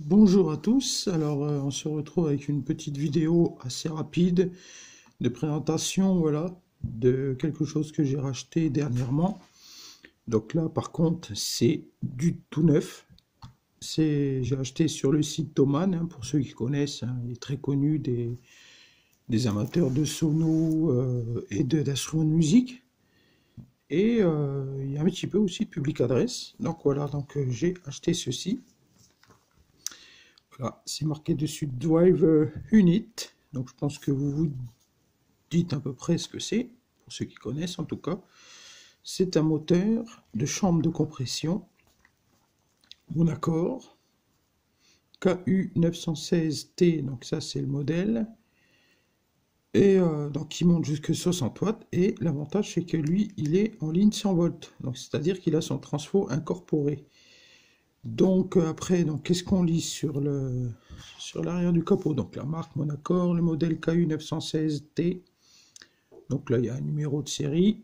Bonjour à tous, alors on se retrouve avec une petite vidéo assez rapide de présentation, voilà, de quelque chose que j'ai racheté dernièrement. Donc là par contre c'est du tout neuf, j'ai acheté sur le site Thomann, hein, pour ceux qui connaissent, hein, il est très connu des amateurs de sono et d'instruments de musique. Et il y a un petit peu aussi de public adresse, donc voilà, donc j'ai acheté ceci. Voilà, c'est marqué dessus Driver Unit. Donc je pense que vous vous dites à peu près ce que c'est, pour ceux qui connaissent en tout cas. C'est un moteur de chambre de compression Monacore KU 916T, donc ça c'est le modèle. Et donc il monte jusqu'à 60 watts. Et l'avantage c'est que lui il est en ligne 100 volts. Donc c'est-à-dire qu'il a son transfo incorporé. Donc après, donc qu'est-ce qu'on lit sur l'arrière du capot? Donc la marque Monacore, le modèle KU 916T. Donc là il y a un numéro de série.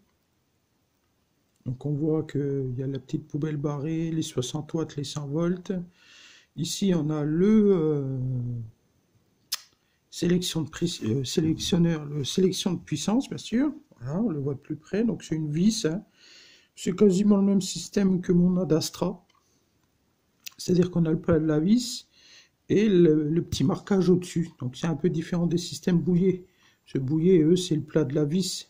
Donc on voit qu'il y a la petite poubelle barrée, les 60 watts, les 100 volts. Ici on a le sélectionneur, le sélection de puissance bien sûr. Voilà, on le voit de plus près. Donc c'est une vis, hein. C'est quasiment le même système que mon Adastra. C'est-à-dire qu'on a le plat de la vis et le petit marquage au-dessus. Donc c'est un peu différent des systèmes Bouillet. Ce Bouillet, eux, c'est le plat de la vis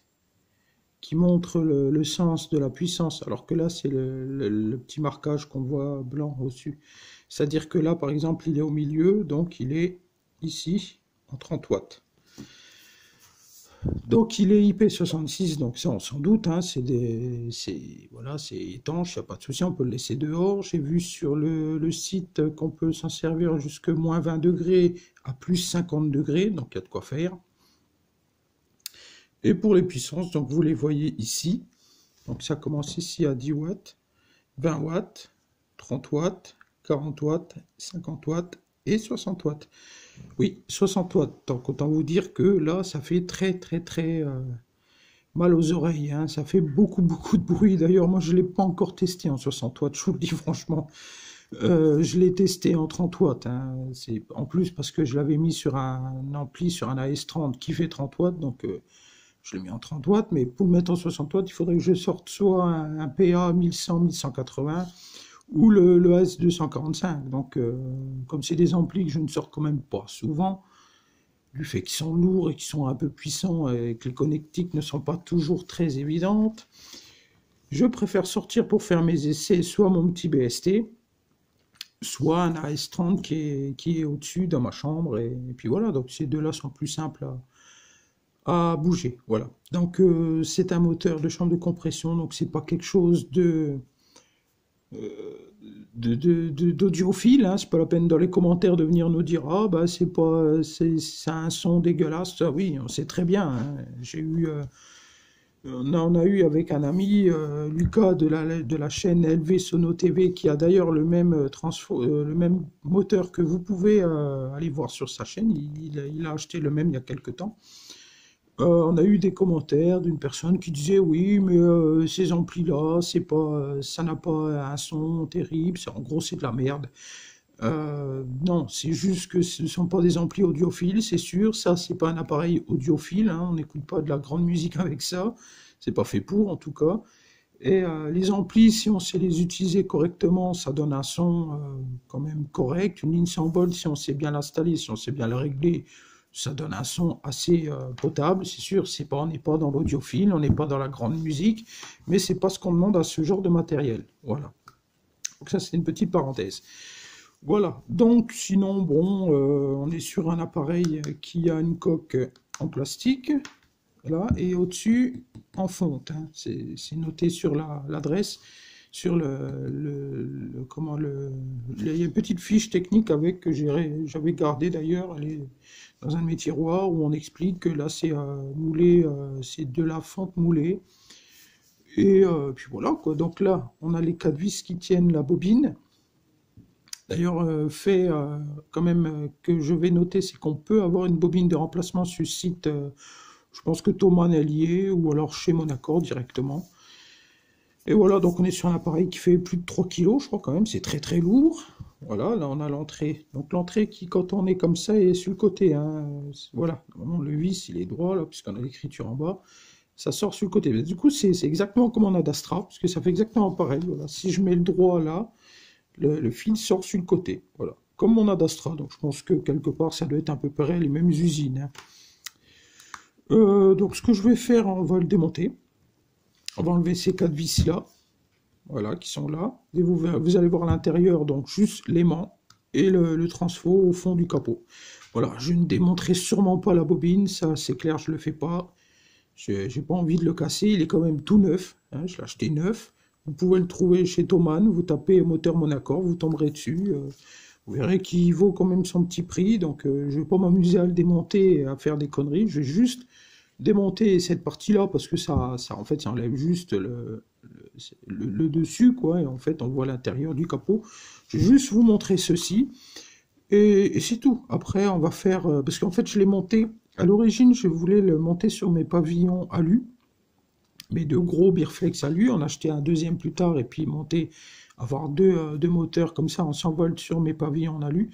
qui montre le sens de la puissance, alors que là, c'est le petit marquage qu'on voit blanc au-dessus. C'est-à-dire que là, par exemple, il est au milieu, donc il est ici, en 30 watts. Donc il est IP66, donc ça on s'en doute, hein, voilà, c'est étanche, il n'y a pas de souci, on peut le laisser dehors. J'ai vu sur le site qu'on peut s'en servir jusque moins 20 degrés à plus 50 degrés, donc il y a de quoi faire. Et pour les puissances, donc vous les voyez ici, donc ça commence ici à 10 watts, 20 watts, 30 watts, 40 watts, 50 watts et 60 watts. Oui, 60 watts, donc autant vous dire que là, ça fait très mal aux oreilles, hein. Ça fait beaucoup de bruit. D'ailleurs, moi, je ne l'ai pas encore testé en 60 watts, je vous le dis franchement. Je l'ai testé en 30 watts, hein. C'est en plus parce que je l'avais mis sur un ampli, sur un AS30 qui fait 30 watts, donc je l'ai mis en 30 watts, mais pour le mettre en 60 watts, il faudrait que je sorte soit un PA 1100-1180, ou le AS245. Donc, comme c'est des amplis que je ne sors quand même pas souvent, du fait qu'ils sont lourds et qu'ils sont un peu puissants et que les connectiques ne sont pas toujours très évidentes, je préfère sortir pour faire mes essais soit mon petit BST, soit un AS30 qui est au-dessus dans ma chambre, et puis voilà, donc ces deux-là sont plus simples à bouger, voilà. Donc c'est un moteur de chambre de compression, donc c'est pas quelque chose d'audiophile, hein. C'est pas la peine dans les commentaires de venir nous dire ah bah c'est pas c'est un son dégueulasse. Ça, oui, on sait très bien, hein. J'ai eu on a eu avec un ami Lucas de la chaîne LV Sono TV, qui a d'ailleurs le même le même moteur que vous pouvez aller voir sur sa chaîne. Il a acheté le même il y a quelques temps. On a eu des commentaires d'une personne qui disait oui, mais ces amplis-là, c'est pas, ça n'a pas un son terrible, en gros c'est de la merde. Non, c'est juste que ce ne sont pas des amplis audiophiles, c'est sûr. Ça, c'est pas un appareil audiophile, hein, on n'écoute pas de la grande musique avec ça. C'est pas fait pour, en tout cas. Et les amplis, si on sait les utiliser correctement, ça donne un son quand même correct. Une ligne 100 volts, si on sait bien l'installer, si on sait bien la régler, ça donne un son assez potable. C'est sûr, on n'est pas dans l'audiophile, on n'est pas dans la grande musique, mais c'est pas ce qu'on demande à ce genre de matériel. Voilà. Donc ça, c'est une petite parenthèse. Voilà. Donc sinon, bon, on est sur un appareil qui a une coque en plastique, là, et au-dessus en fonte, hein. C'est noté sur l'adresse. Sur comment il y a une petite fiche technique avec que j'avais gardée d'ailleurs, elle est dans un de mes tiroirs, où on explique que là c'est moulé, c'est de la fonte moulée. Et puis voilà quoi. Donc là on a les 4 vis qui tiennent la bobine. D'ailleurs, fait quand même que je vais noter, c'est qu'on peut avoir une bobine de remplacement sur le site. Je pense que Thomann est lié, ou alors chez Monacore directement. Et voilà, donc on est sur un appareil qui fait plus de 3 kg, je crois quand même, c'est très lourd. Voilà, là on a l'entrée. Donc l'entrée qui, quand on est comme ça, est sur le côté, hein. Voilà, normalement le vis il est droit là, puisqu'on a l'écriture en bas. Ça sort sur le côté. Mais du coup, c'est exactement comme on a d'Astra, parce que ça fait exactement pareil. Voilà. Si je mets le droit là, le fil sort sur le côté. Voilà, comme on a d'Astra. Donc je pense que quelque part, ça doit être à peu près les mêmes usines, hein. Donc ce que je vais faire, on va le démonter. On va enlever ces 4 vis là. Voilà, qui sont là. Et vous allez voir à l'intérieur, donc juste l'aimant et le transfo au fond du capot. Voilà, je ne démonterai sûrement pas la bobine, ça c'est clair, je ne le fais pas. J'ai pas envie de le casser, il est quand même tout neuf, hein, je l'ai acheté neuf. Vous pouvez le trouver chez Thomann, vous tapez moteur Monaco, vous tomberez dessus. Vous verrez qu'il vaut quand même son petit prix, donc je ne vais pas m'amuser à le démonter et à faire des conneries, je vais juste démonter cette partie-là parce que en fait, ça enlève juste le dessus, quoi, et en fait, on voit l'intérieur du capot. Je vais juste vous montrer ceci, et c'est tout. Après, on va faire, parce qu'en fait, je l'ai monté, à l'origine, je voulais le monter sur mes pavillons alu, mes deux gros Birflex alu, en acheter un deuxième plus tard, et puis monter, avoir deux moteurs comme ça en 100 volts sur mes pavillons en alu.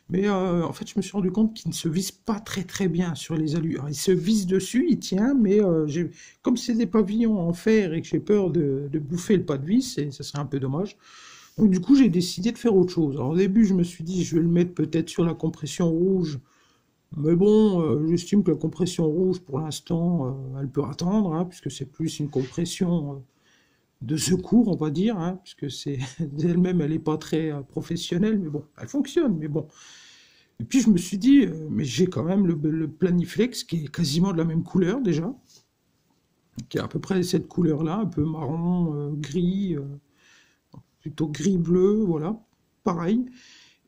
Mais en fait, je me suis rendu compte qu'il ne se vise pas très bien sur les alus. Alors, il se vise dessus, il tient, mais comme c'est des pavillons en fer et que j'ai peur de bouffer le pas de vis, et ça serait un peu dommage. Donc du coup, j'ai décidé de faire autre chose. Alors au début, je me suis dit, je vais le mettre peut-être sur la compression rouge. Mais bon, j'estime que la compression rouge, pour l'instant, elle peut attendre, hein, puisque c'est plus une compression de secours, on va dire, hein, puisque c'est elle-même, elle n'est pas très professionnelle, mais bon, elle fonctionne, mais bon. Et puis je me suis dit, mais j'ai quand même le Planiflex qui est quasiment de la même couleur déjà, qui est à peu près cette couleur-là, un peu marron, gris, plutôt gris-bleu, voilà, pareil.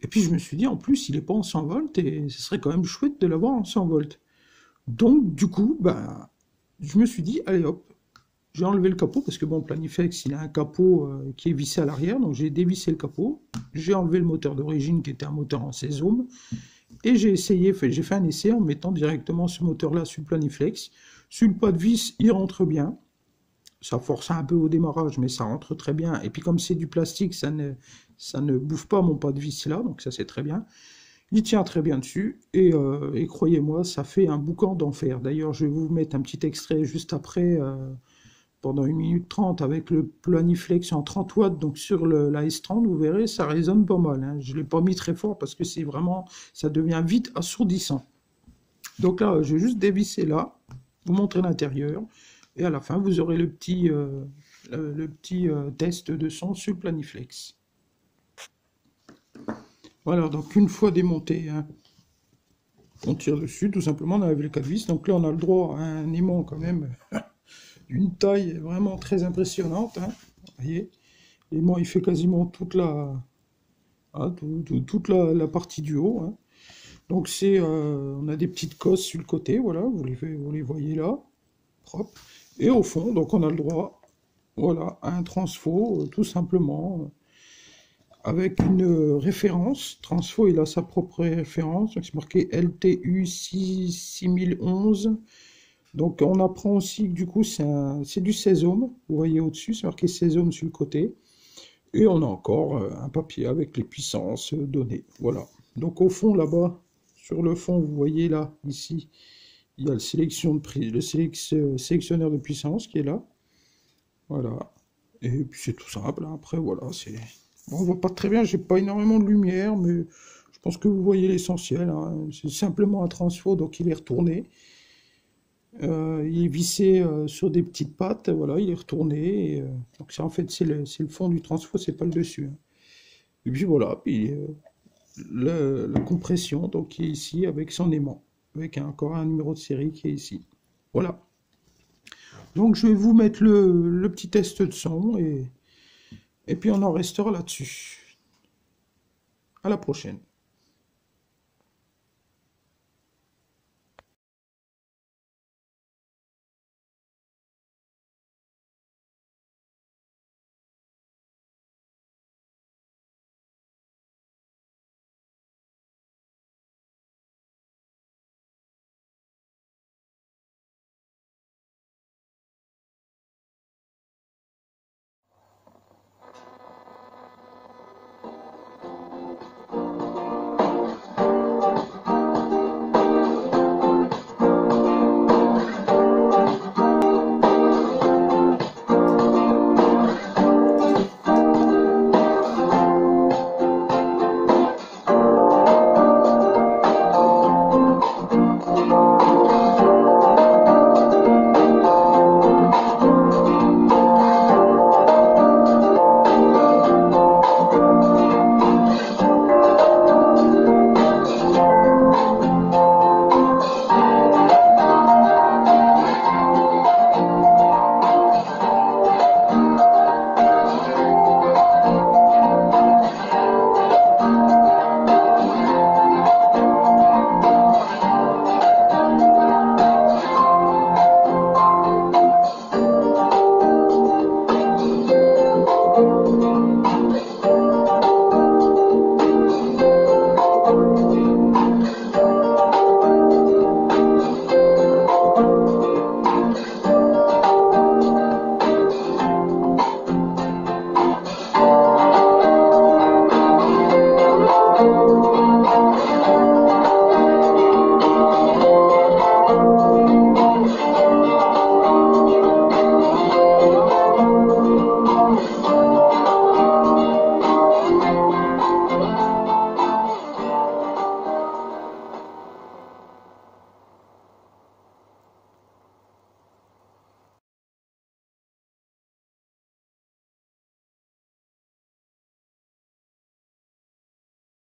Et puis je me suis dit, en plus, il n'est pas en 100 volts, et ce serait quand même chouette de l'avoir en 100 volts. Donc du coup, bah, je me suis dit, allez hop, j'ai enlevé le capot, parce que bon, Planiflex, il a un capot qui est vissé à l'arrière, donc j'ai dévissé le capot, j'ai enlevé le moteur d'origine, qui était un moteur en 16 ohms, et j'ai fait un essai en mettant directement ce moteur-là sur le Planiflex. Sur le pas de vis, il rentre bien. Ça force un peu au démarrage, mais ça rentre très bien. Et puis comme c'est du plastique, ça ne bouffe pas mon pas de vis là, donc ça c'est très bien. Il tient très bien dessus, et croyez-moi, ça fait un boucan d'enfer. D'ailleurs, je vais vous mettre un petit extrait juste après, pendant 1 minute 30 avec le Planiflex en 30 watts, donc sur la S30, vous verrez, ça résonne pas mal, hein. Je ne l'ai pas mis très fort parce que c'est vraiment, ça devient vite assourdissant. Donc là, je vais juste dévisser là, vous montrer l'intérieur, et à la fin, vous aurez le petit test de son sur le Planiflex. Voilà, donc une fois démonté, hein, on tire dessus, tout simplement, on enlève les 4 vis. Donc là, on a le droit à un aimant quand même d'une taille vraiment très impressionnante, hein. Vous voyez, l'aimant il fait quasiment toute toute la partie du haut, hein. Donc on a des petites cosses sur le côté, voilà, vous les voyez là, propre. Et au fond, donc on a le droit, voilà, à un transfo, tout simplement, avec une référence. Transfo, il a sa propre référence, donc c'est marqué LTU 6011. Donc on apprend aussi que du coup c'est du 16 ohms, vous voyez au-dessus, c'est marqué 16 ohms sur le côté. Et on a encore un papier avec les puissances données, voilà. Donc au fond là-bas, sur le fond, vous voyez là, ici, il y a le sélectionneur de puissance qui est là. Voilà. Et puis c'est tout simple, hein. Après voilà, bon, on voit pas très bien, j'ai pas énormément de lumière, mais je pense que vous voyez l'essentiel, hein. C'est simplement un transfo, donc il est retourné. Il est vissé sur des petites pattes, voilà, il est retourné. Donc en fait, c'est le fond du transfo, c'est pas le dessus, hein. Et puis voilà, puis la compression, donc qui est ici avec son aimant, avec encore un numéro de série qui est ici. Voilà. Donc je vais vous mettre le petit test de son, et puis on en restera là-dessus. À la prochaine.